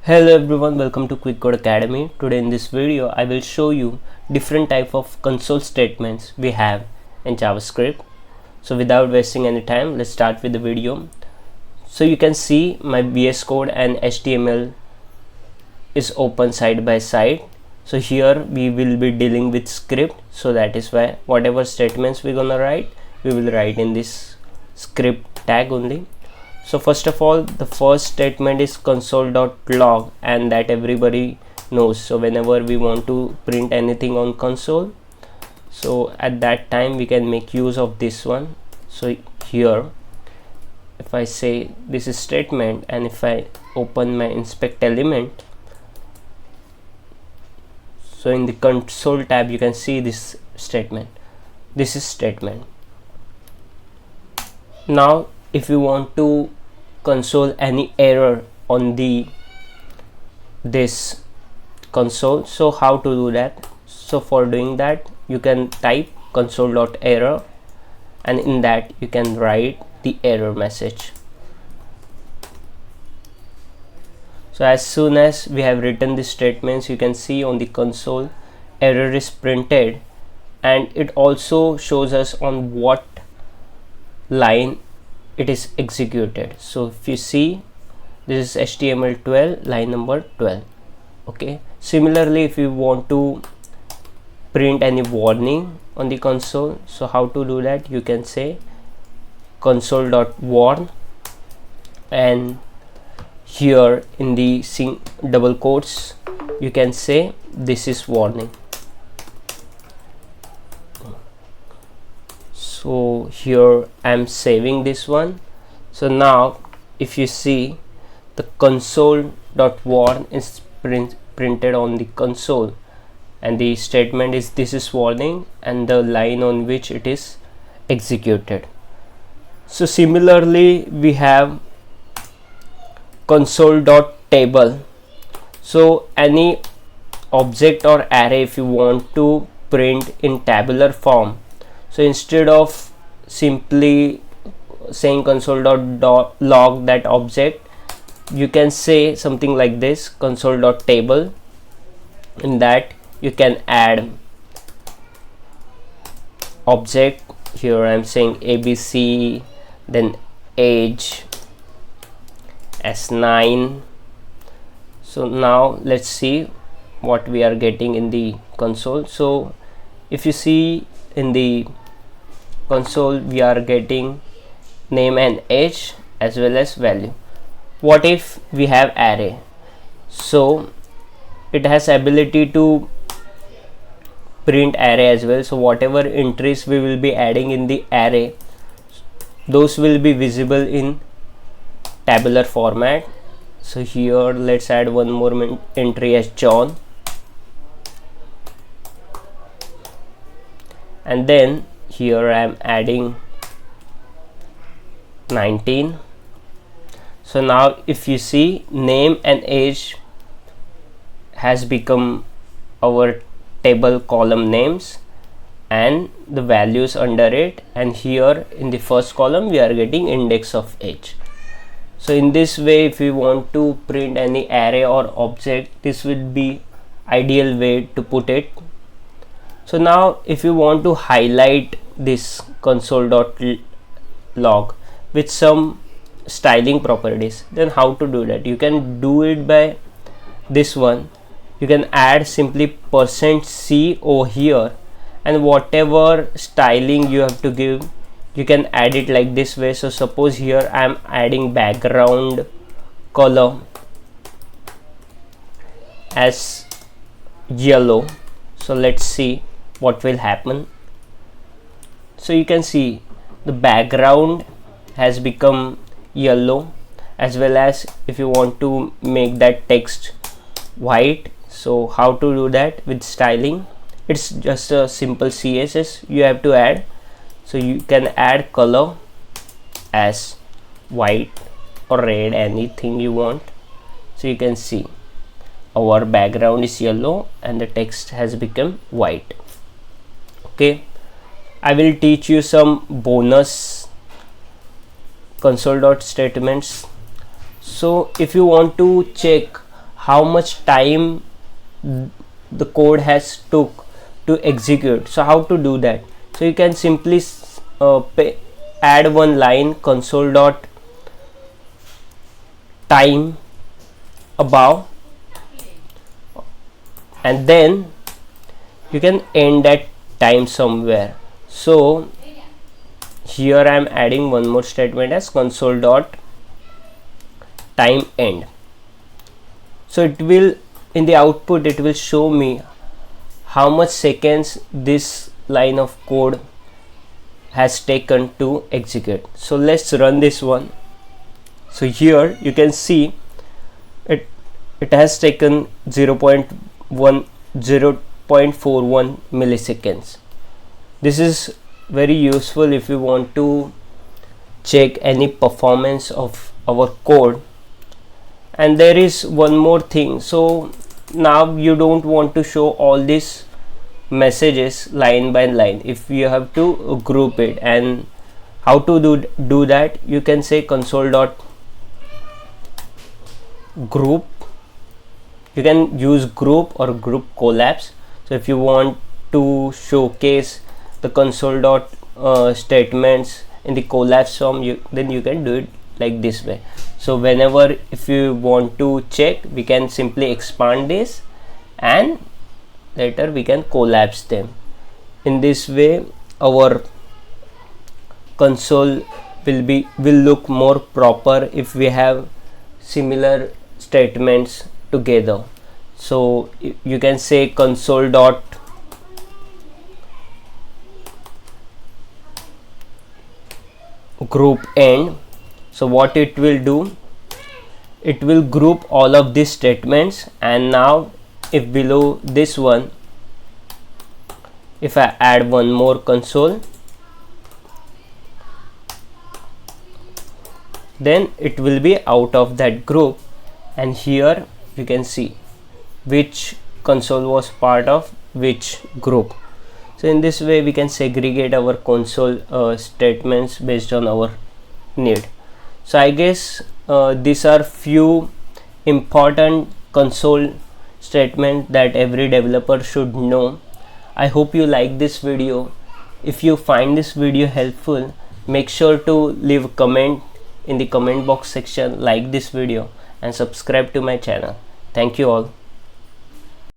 Hello everyone, welcome to Quick Code Academy. Today in this video I will show you different type of console statements we have in JavaScript. So without wasting any time, let's start with the video. So you can see my VS Code and HTML is open side by side. So here we will be dealing with script, so that is why whatever statements we're gonna write, we will write in this script tag only. So first of all, the first statement is console.log, and that everybody knows. So whenever we want to print anything on console, so at that time we can make use of this one. So here if I say this is statement, and if I open my inspect element, so in the console tab you can see this statement. This is statement. Now if you want to console any error on this console, so how to do that? So for doing that, you can type console.error, and in that you can write the error message. So as soon as we have written the statements, you can see on the console error is printed, and it also shows us on what line it is executed. So if you see, this is HTML12 line number 12. Okay, similarly if you want to print any warning on the console, so how to do that? You can say console.warn, and here in the double quotes you can say this is warning. So here I am saving this one. So now if you see, the console.warn is printed on the console, and the statement is this is warning, and the line on which it is executed. So similarly we have console.table. So any object or array if you want to print in tabular form, so instead of simply saying console.log that object, you can say something like this, console.table. In that you can add object. Here I am saying ABC, then age as 9. So now let's see what we are getting in the console. So if you see in the console, we are getting name and age as well as value. What if we have array? So it has ability to print array as well. So whatever entries we will be adding in the array, those will be visible in tabular format. So here let's add one more entry as John, and then here I am adding 19. So now if you see, name and age has become our table column names and the values under it, and here in the first column we are getting index of age. So in this way, if we want to print any array or object, this will be ideal way to put it. So now if you want to highlight this console.log with some styling properties, then how to do that? You can do it by this one. You can add simply %c over here, and whatever styling you have to give, you can add it like this way. So suppose here I am adding background color as yellow. So let's see what will happen. So you can see the background has become yellow, as well as if you want to make that text white. So how to do that with styling? It's just a simple CSS you have to add. So you can add color as white or red, anything you want. So you can see our background is yellow and the text has become white. Okay, I will teach you some bonus console.statements. So if you want to check how much time the code has took to execute. So how to do that? So you can simply add one line console.time above, and then you can end that time somewhere. So here I am adding one more statement as console.time end. So it will, in the output, it will show me how much seconds this line of code has taken to execute. So let's run this one. So here you can see it has taken 0.41 milliseconds. This is very useful if you want to check any performance of our code. And there is one more thing. So now you don't want to show all these messages line by line. If you have to group it, and how to do that, you can say console.group. You can use group or group collapse. So if you want to showcase the console statements in the collapse form, then you can do it like this way. So whenever, if you want to check, we can simply expand this and later we can collapse them. In this way our console will look more proper if we have similar statements together. So you can say console.group end. So what it will do, it will group all of these statements. And now if below this one, if I add one more console, then it will be out of that group, and here you can see which console was part of which group. So in this way we can segregate our console statements based on our need. So I guess these are few important console statements that every developer should know. I hope you like this video. If you find this video helpful, make sure to leave a comment in the comment box section, like this video and subscribe to my channel. Thank you all.